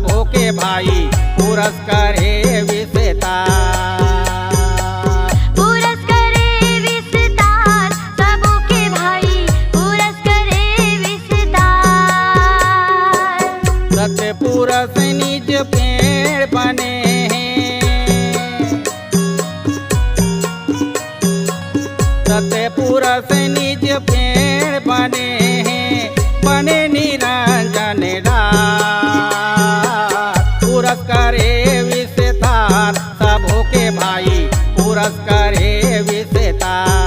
सबों के भाई पुरस्कारे विस्तार। पुरस्कारे विस्तार सबों के भाई पुरस्कारे विस्तार। सत्य पुरुष निज पेड़ बने हैं, सत्य पुरुष निज पेड़ बने हैं, बने निरंजन दास। पुरस्कारे विस्तार सबों के भाई पुरस्कारे विस्तार।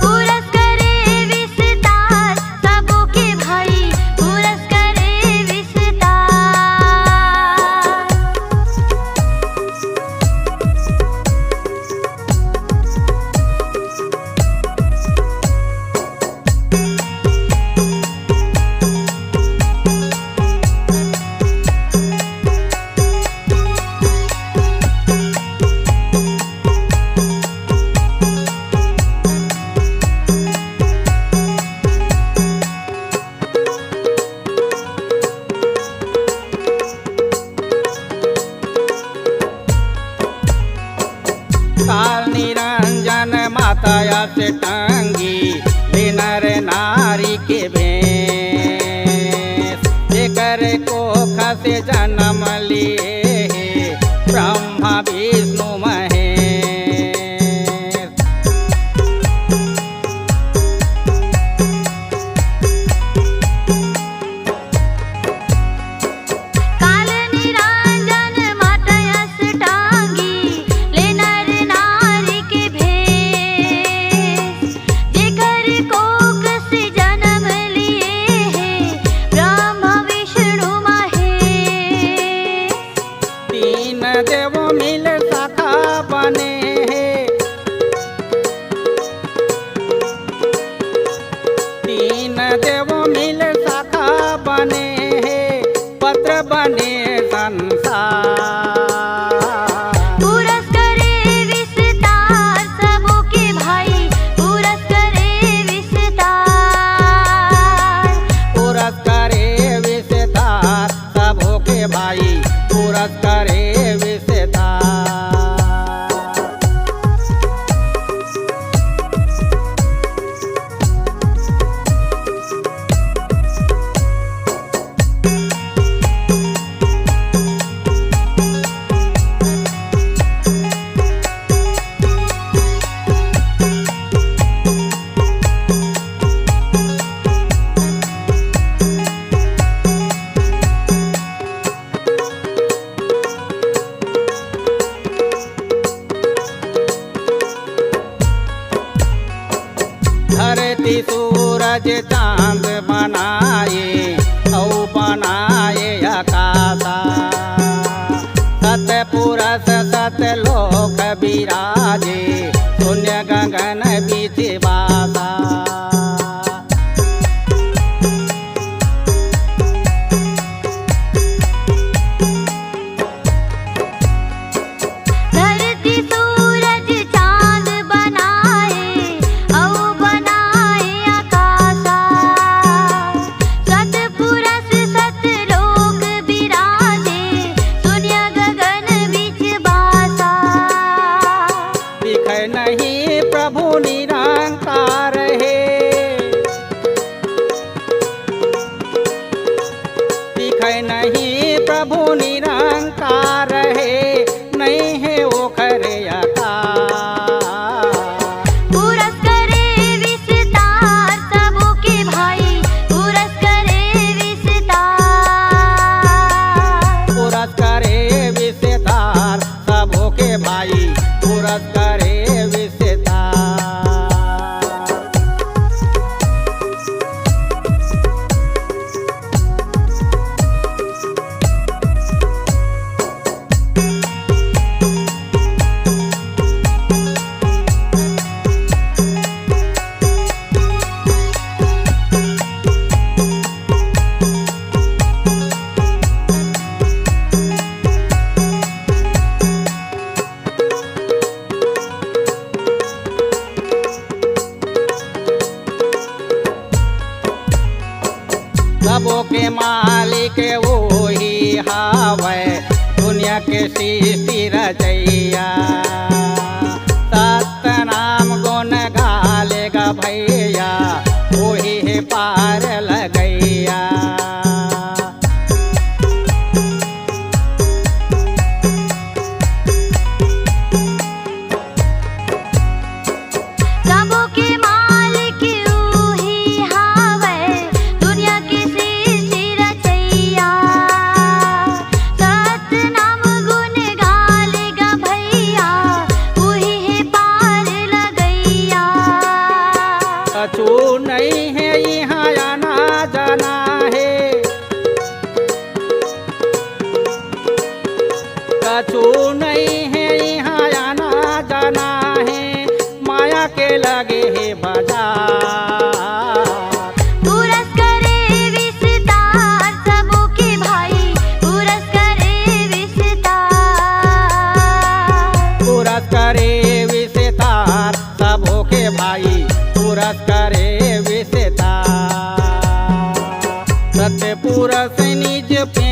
पुरस्कारे विस्तार सबों के भाई पुरस्कारे विस्तार। काल निरंजन माताया से टांगी ले नर नारी के भेष। जेकर कोख से जन्म लिए ब्रह्मा विष्णु महेश। काल निरंजन मातया से टांगी ले नर नारी के भेष। जेकर कोख से जन्म लिए हैं ब्रह्मा विष्णु महेश। तीन देवों मिल शाखा बने हैं, तीन देवों मिल शाखा बने हैं, पत्र बने संसार। पुरस्कारे विस्तार सबों के भाई पुरस्कारे विस्तार। पुरस्कारे विस्तार सबों के भाई पुरस्कारे विस्तार। धरती सूरज चांद बनाए औ बनाए आकाशा। सत पुरुष सत लोक विराजे शून्य गगन बीच बासा। धरती सूरज चांद बनाए औ बनाए आकाशा। सत पुरुष सत लोक विराजे शून्य गगन बीच बासा। दिखे नहीं प्रभु निरंकार है, दिखे नहीं प्रभु निरंकार है, नहीं है ओखर आकार। पुरस्कारे विस्तार सबों के भाई पुरस्कारे विस्तार। पुरस्कारे विस्तार सबों के भाई पुरस्कारे विस्तार। सृष्टि रचैया सतनाम गुण गालेगा भैया वही है पार लगैया। सबों के मालिक ऊही हावे दुनिया की सृष्टि रचैया सतनाम गुण गालेगा भैया ऊही है पार लगैया। कछु नहीं है यहाँ आना जाना है कछु नहीं है यहाँ आना जाना है माया के लगे है बाजार। पूरस करे विस्तार सबों के भाई पूरस करे विस्तार। पूरस करे विस्तार सबों के भाई पूरस करे विस्तार। सत्य पुरुष निज पे